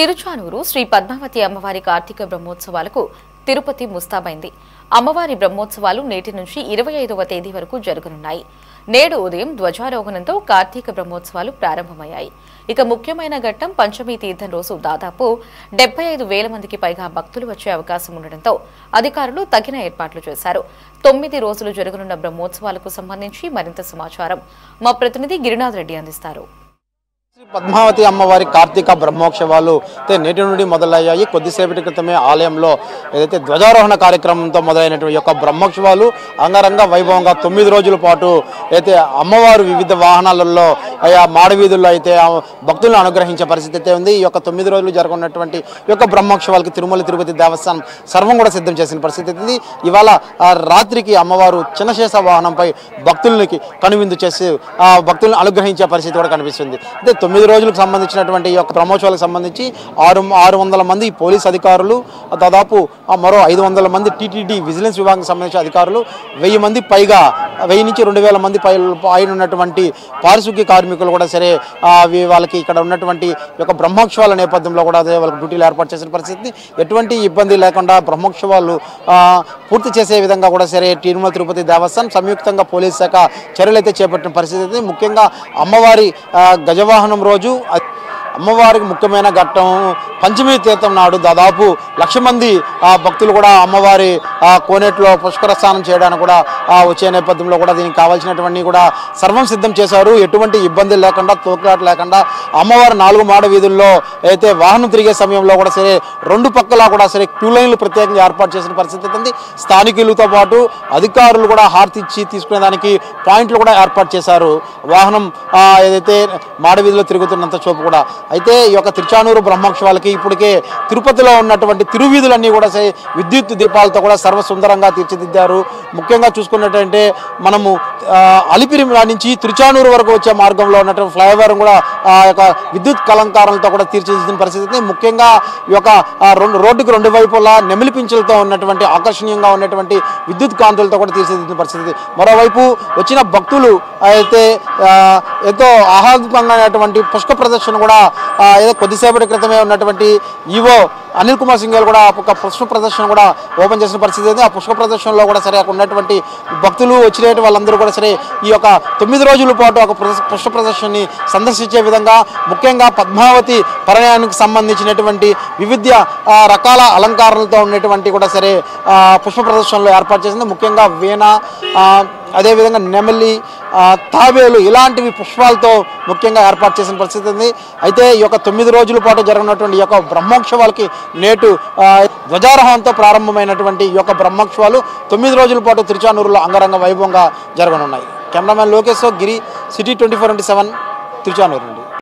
తిరుచానూరు శ్రీ పద్మావతి అమ్మవారి కార్తీక బ్రహ్మోత్సవాలకు తిరుపతి ముస్తాబైంది. అమ్మవారి బ్రహ్మోత్సవాలు నేటి నుంచి 25వ తేదీ వరకు జరగనున్నాయి. నేడు ఉదయం ధ్వజారోహణంతో కార్తీక బ్రహ్మోత్సవాలు ప్రారంభమయ్యాయి. ఇక ముఖ్యమైన ఘట్టం పంచమి తీర్థం రోజు దాదాపు 75,000 మందికి పైగా భక్తులు వచ్చే అవకాశం ఉండడంతో అధికారులు తగిన ఏర్పాట్లు చేశారు. 9 రోజులు జరగనున్న బ్రహ్మోత్సవాలకు సంబంధించి మరింత సమాచారం మా ప్రతినిధి గిరినాథ్ రెడ్డి అందిస్తారు. పద్మావతి అమ్మవారి కార్తీక బ్రహ్మోత్సవాలు నేటి నుండి మొదలయ్యాయి. కొద్దిసేపటి క్రితమే ఆలయంలో ఏదైతే ధ్వజారోహణ కార్యక్రమంతో మొదలైనటువంటి యొక్క బ్రహ్మోత్సవాలు అంగరంగ వైభవంగా 9 రోజుల పాటు అయితే అమ్మవారు వివిధ వాహనాలలో మాడవీధుల్లో అయితే భక్తులను అనుగ్రహించే పరిస్థితి అయితే ఉంది. ఈ యొక్క 9 రోజులు జరగనున్నటువంటి యొక్క బ్రహ్మోత్సవాలకి తిరుమల తిరుపతి దేవస్థానం సర్వం కూడా సిద్ధం చేసిన పరిస్థితి ఉంది. ఇవాళ రాత్రికి అమ్మవారు చిన్నశేష వాహనంపై భక్తులకి కనువిందు చేసి భక్తులను అనుగ్రహించే పరిస్థితి కూడా కనిపిస్తుంది. అయితే 9 రోజులకు సంబంధించినటువంటి ఈ యొక్క బ్రహ్మోత్సవాలకు సంబంధించి 600 మంది పోలీస్ అధికారులు, దాదాపు మరో 500 మంది టీటీడీ విజిలెన్స్ విభాగానికి సంబంధించిన అధికారులు, 1000 మంది పైగా 1000 నుంచి 2000 మంది పైన ఉన్నటువంటి పారిశుద్ధ్య కార్మికులు కూడా సరే వాళ్ళకి ఇక్కడ ఉన్నటువంటి యొక్క బ్రహ్మోత్సవాల నేపథ్యంలో కూడా వాళ్ళకి డ్యూటీలు ఏర్పాటు చేసిన పరిస్థితి. ఎటువంటి ఇబ్బంది లేకుండా బ్రహ్మోత్సవాలు పూర్తి చేసే విధంగా కూడా సరే తిరుమల తిరుపతి దేవస్థానం సంయుక్తంగా పోలీస్ శాఖ చర్యలు అయితే చేపట్టిన పరిస్థితి. ముఖ్యంగా అమ్మవారి గజవాహనం రోజు అమ్మవారికి ముఖ్యమైన ఘట్టం పంచమి తీర్థం నాడు దాదాపు 1,00,000 మంది భక్తులు కూడా అమ్మవారి కోనేట్లో పుష్కర స్నానం చేయడానికి కూడా వచ్చే నేపథ్యంలో కూడా దీనికి కావాల్సినటువంటి కూడా సర్వం సిద్ధం చేశారు. ఎటువంటి ఇబ్బంది లేకుండా, తోకలాట లేకుండా అమ్మవారి 4 మాడ వీధుల్లో అయితే వాహనం తిరిగే సమయంలో కూడా సరే 2 పక్కలా కూడా సరే క్యూ లైన్లు ప్రత్యేకంగా ఏర్పాటు చేసిన పరిస్థితి ఉంది. స్థానికులతో పాటు అధికారులు కూడా హారతి ఇచ్చి తీసుకునేదానికి పాయింట్లు కూడా ఏర్పాటు చేశారు. వాహనం ఏదైతే మాడవీధిలో తిరుగుతున్నంత చూపు కూడా. అయితే ఈ యొక్క తిరుచానూరు బ్రహ్మోత్సవాలకి ఇప్పటికే తిరుపతిలో ఉన్నటువంటి తిరువీధులన్నీ కూడా విద్యుత్ దీపాలతో కూడా సర్వసుందరంగా తీర్చిదిద్దారు. ముఖ్యంగా చూసుకున్నట్టంటే మనము అలిపిరి నుంచి తిరుచానూరు వరకు వచ్చే మార్గంలో ఉన్నటువంటి ఫ్లైఓవర్ కూడా యొక్క విద్యుత్ అలంకారాలతో కూడా తీర్చిదిద్దిన పరిస్థితి. ముఖ్యంగా ఈ యొక్క రోడ్డుకు 2 వైపులా నెమిలి పింఛలతో ఉన్నటువంటి ఆకర్షణీయంగా ఉన్నటువంటి విద్యుత్ కాంతులతో కూడా తీర్చిదిద్దిన పరిస్థితి. మరోవైపు వచ్చిన భక్తులు అయితే ఎంతో ఆహ్లాదకంగా ఉన్నటువంటి పుష్ప ప్రదర్శన కూడా ఏదో కొద్దిసేపటి క్రితమే ఉన్నటువంటి ఈవో అనిల్ కుమార్ సింగ్ గారు కూడా ఒక పుష్ప ప్రదర్శన కూడా ఓపెన్ చేసిన పరిస్థితి ఉంది. ఆ పుష్ప ప్రదర్శనలో కూడా సరే అక్కడ ఉన్నటువంటి భక్తులు వచ్చిన వాళ్ళందరూ కూడా సరే ఈ యొక్క 9 రోజుల పాటు ఒక పుష్ప ప్రదర్శనని సందర్శించే విధంగా ముఖ్యంగా పద్మావతి పరిణయానికి సంబంధించినటువంటి వివిధ రకాల అలంకారాలతో ఉన్నటువంటి కూడా సరే పుష్ప ప్రదర్శనలో ఏర్పాటు చేసింది. ముఖ్యంగా వీణ, అదేవిధంగా నెమలి, తాబేలు ఇలాంటివి పుష్పాలతో ముఖ్యంగా ఏర్పాటు చేసిన పరిస్థితి ఉంది. అయితే ఈ యొక్క 9 రోజుల పాటు జరగనున్నటువంటి ఈ యొక్క బ్రహ్మోత్సవాలకి నేటు ధ్వజారోహణంతో ప్రారంభమైనటువంటి ఈ యొక్క బ్రహ్మోత్సవాలు 9 రోజుల పాటు తిరుచానూరులో అంగరంగ వైభవంగా జరగనున్నాయి. కెమెరామెన్ లోకేష్, గిరి, సిటీ 24/7 తిరుచానూరు నుండి.